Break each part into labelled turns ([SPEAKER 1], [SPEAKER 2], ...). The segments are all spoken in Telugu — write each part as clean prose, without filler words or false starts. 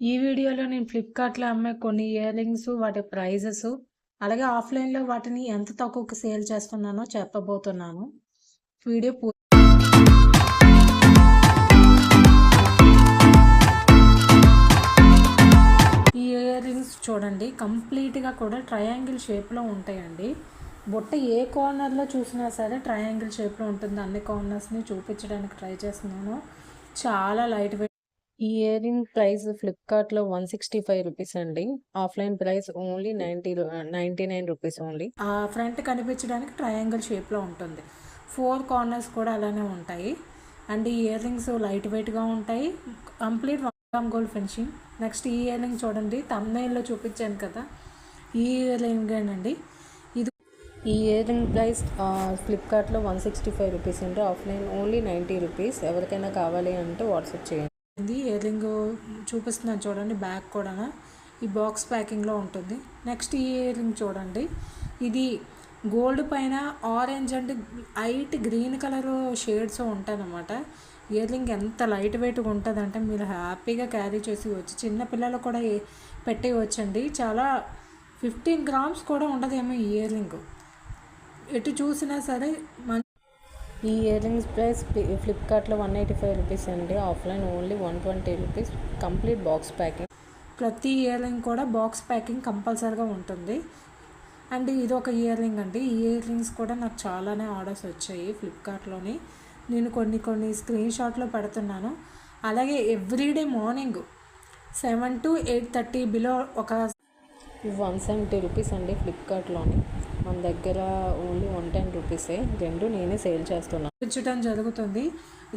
[SPEAKER 1] ఈ వీడియోలో నేను ఫ్లిప్‌కార్ట్‌లో అమ్మే కొన్ని ఇయర్ రింగ్స్, వాటి ప్రైజెస్, అలాగే ఆఫ్‌లైన్‌లో వాటిని ఎంత తక్కువకి సేల్ చేస్తున్నానో చెప్పబోతున్నాను. వీడియో పూ ఈ ఇయర్ రింగ్స్ చూడండి, కంప్లీట్‌గా కూడా ట్రయాంగిల్ షేప్‌లో ఉంటాయండి. బుట్ట ఏ కార్నర్‌లో చూసినా సరే ట్రయాంగిల్ షేప్‌లో ఉంటుంది. అన్ని కార్నర్స్‌ని చూపించడానికి ట్రై చేస్తున్నాను. చాలా లైట్ వెయిట్. ఈ ఇయర్ రింగ్ ప్రైస్ ఫ్లిప్‌కార్ట్‌లో రూ. 165 అండి. Offline price only 99 rupees only. Front కనిపించడానికి ట్రయాంగిల్ షేప్‌లో ఉంటుంది. 4 కార్నర్స్ కూడా అలానే ఉంటాయి. అండ్ ఈ ఇయర్ రింగ్స్ లైట్ వెయిట్‌గా ఉంటాయి. Complete 1 gram gold finishing. Next ఈ ఇయర్ రింగ్ చూడండి, థంబ్‌నెయిల్‌లో చూపించాను కదా, ఈ ఇయర్ రింగేనండి. ఇది ఈ ఇయర్ రింగ్ ప్రైస్ ఫ్లిప్‌కార్ట్‌లో రూ. 165 అండి. Offline only 90 rupees. ఎవరికైనా కావాలి అంటే వాట్సాప్ చేయండి. ఇయర్ రింగ్ చూపిస్తున్నాను చూడండి, బ్యాక్ కూడా ఈ బాక్స్ ప్యాకింగ్లో ఉంటుంది. నెక్స్ట్ ఈ ఇయర్ రింగ్ చూడండి, ఇది గోల్డ్ పైన orange and light green colour shades ఉంటాయన్నమాట. ఇయర్ రింగ్ ఎంత లైట్ వెయిట్గా ఉంటుందంటే మీరు హ్యాపీగా క్యారీ చేసి వచ్చి చిన్న పిల్లలు కూడా పెట్టేయవచ్చండి. చాలా 15 గ్రామ్స్ కూడా ఉండదేమో ఈ ఇయర్ రింగ్. ఎటు చూసినా సరే ఈ ఇయర్ రింగ్స్ ప్రైస్ ఫ్లిప్‌కార్ట్‌లో రూ. 185 అండి. Offline only 120 rupees. Complete box packing. ప్రతి ఇయర్ రింగ్ కూడా బాక్స్ ప్యాకింగ్ కంపల్సరీగా ఉంటుంది. అండ్ ఇది ఒక ఇయర్ రింగ్ అండి. ఈ ఇయర్ రింగ్స్ కూడా నాకు చాలానే ఆర్డర్స్ వచ్చాయి ఫ్లిప్‌కార్ట్‌లోని. నేను కొన్ని స్క్రీన్ షాట్లో పెడుతున్నాను. అలాగే ఎవ్రీడే మార్నింగ్ 7 to 8:30 బిలో ఒక 170 రూపీస్ అండి ఫ్లిప్‌కార్ట్‌లోని. మన దగ్గర ఓన్లీ 110 రూపీసే. రెండు నేనే సేల్ చేస్తున్నాను. చూపించడం జరుగుతుంది.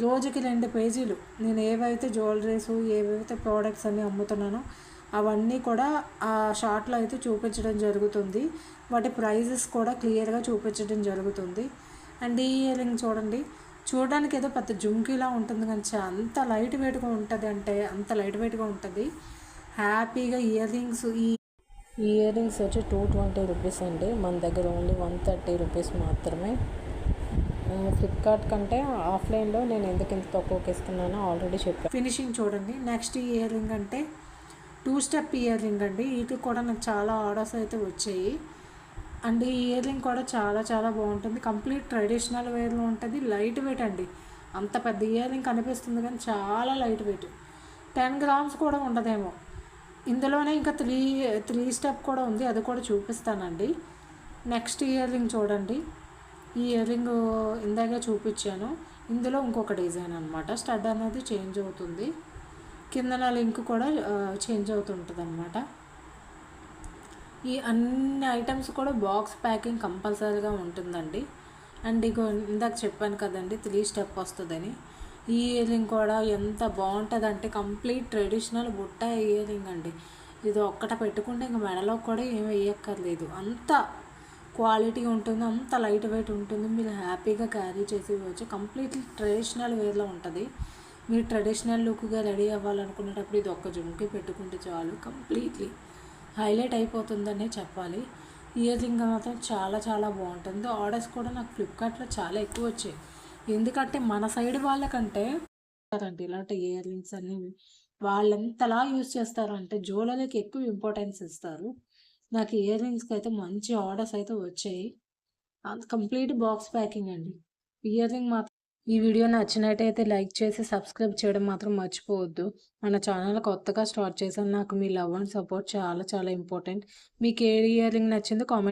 [SPEAKER 1] రోజుకి 2 పేజీలు నేను ఏవైతే జ్యువెలరీస్, ఏవైతే ప్రోడక్ట్స్ అన్నీ అమ్ముతున్నానో అవన్నీ కూడా ఆ షార్ట్లో అయితే చూపించడం జరుగుతుంది. వాటి ప్రైజెస్ కూడా క్లియర్గా చూపించడం జరుగుతుంది. అండ్ ఈ ఇయర్ రింగ్ చూడండి, చూడడానికి ఏదో పెద్ద జుంకీలా ఉంటుంది కానీ అంత లైట్ వెయిట్గా ఉంటుంది, అంటే అంత లైట్ వెయిట్గా ఉంటుంది. హ్యాపీగా ఇయర్ రింగ్స్ ఈ ఇయర్ రింగ్స్ వచ్చి 220 రూపీస్ అండి. మన దగ్గర ఓన్లీ 130 రూపీస్ మాత్రమే. ఫ్లిప్‌కార్ట్ కంటే ఆఫ్లైన్లో నేను ఎందుకు ఇంత తక్కువకి ఇస్తున్నానో ఆల్రెడీ చెప్పాను. ఫినిషింగ్ చూడండి. నెక్స్ట్ ఇయర్ రింగ్ అంటే 2 స్టెప్ ఇయర్ రింగ్ అండి. ఇది కూడా నాకు చాలా ఆర్డర్స్ అయితే వచ్చాయి. అండ్ ఈ ఇయర్ రింగ్ కూడా చాలా చాలా బాగుంటుంది. కంప్లీట్ ట్రెడిషనల్ వేర్లో ఉంటుంది. లైట్ వెయిట్ అండి. అంత పెద్ద ఇయర్ రింగ్ కనిపిస్తుంది కానీ చాలా లైట్ వెయిట్. 10 గ్రామ్స్ కూడా ఉండదేమో. ఇందులోనే ఇంకా త్రీ స్టెప్ కూడా ఉంది, అది కూడా చూపిస్తానండి. నెక్స్ట్ ఇయర్ రింగ్ చూడండి. ఈ ఇయర్ రింగ్ ఇందాక చూపించాను. ఇందులో ఇంకొక డిజైన్ అనమాట. స్టడ్ అనేది చేంజ్ అవుతుంది. కిందన లింక్ కూడా చేంజ్ అవుతుంటుంది అనమాట. ఈ అన్ని ఐటమ్స్ కూడా బాక్స్ ప్యాకింగ్ కంపల్సరీగా ఉంటుందండి. అండ్ ఇగో ఇందాక చెప్పాను కదండి 3 స్టెప్ వస్తుందని. ఈ ఇయర్ రింగ్ కూడా ఎంత బాగుంటుందంటే కంప్లీట్ ట్రెడిషనల్ బుట్ట ఇయర్ రింగ్ అండి. ఇది ఒక్కట పెట్టుకుంటే ఇంక మెడలో కూడా ఏమి వేయక్కర్లేదు. అంత క్వాలిటీ ఉంటుంది, అంత లైట్ వెయిట్ ఉంటుంది. మీరు హ్యాపీగా క్యారీ చేసి ఇవ్వచ్చు. కంప్లీట్లీ ట్రెడిషనల్ వేర్లో ఉంటుంది. మీరు ట్రెడిషనల్ లుక్గా రెడీ అవ్వాలనుకునేటప్పుడు ఇది ఒక్క జుంకి పెట్టుకుంటే చాలు, కంప్లీట్లీ హైలైట్ అయిపోతుందనే చెప్పాలి. ఇయర్ రింగ్ మాత్రం చాలా చాలా బాగుంటుంది. ఆర్డర్స్ కూడా నాకు ఫ్లిప్‌కార్ట్‌లో చాలా ఎక్కువ వచ్చాయి. ఎందుకంటే మన సైడ్ వాళ్ళకంటే ఇలాంటి ఇయర్ రింగ్స్ అన్ని వాళ్ళు ఎంతలా యూజ్ చేస్తారంటే జ్యువెలరీకి ఎక్కువ ఇంపార్టెన్స్ ఇస్తారు. నాకు ఇయర్ రింగ్స్కి అయితే మంచి ఆర్డర్స్ అయితే వచ్చాయి. కంప్లీట్ బాక్స్ ప్యాకింగ్ అండి. ఇయర్ రింగ్ మాత్రం ఈ వీడియో నచ్చినట్టయితే లైక్ చేసి సబ్స్క్రైబ్ చేయడం మాత్రం మర్చిపోవద్దు. మన ఛానల్ కొత్తగా స్టార్ట్ చేశాను. నాకు మీ లవ్ అండ్ సపోర్ట్ చాలా చాలా ఇంపార్టెంట్. మీకు ఏ ఇయర్ రింగ్ నచ్చిందో కామెంట్